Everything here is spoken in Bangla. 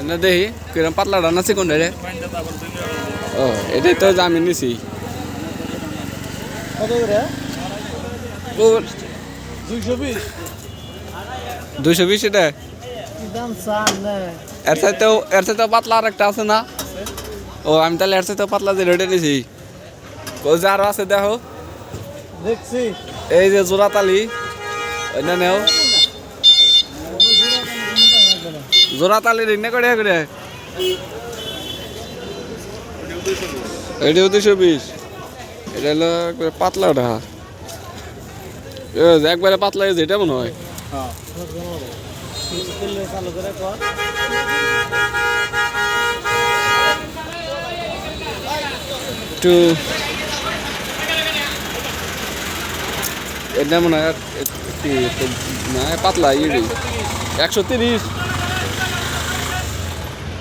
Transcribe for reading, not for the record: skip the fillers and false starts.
না দেখি কিরম পাতলা ডান আছে কোনটা রে? ও এটাই তো আমি নিছি। 220 এটা এর সাথেও পাতলা আর একটা আছে না? ও আমি তাহলে এর সাথেও পাতলা যে রেটে নিছি। ও যে আরো আছে দেখো, দেখছি এই যে জোড়াতালি ওইটা নেও। জোড়াতালি রিং না করে এটাও 220। এটা হলো একবারে পাতলাটা, একবারে পাতলা যেটা মনে হয়। চালু করে কর একটু এটা মনে হয় না পাতলা 130।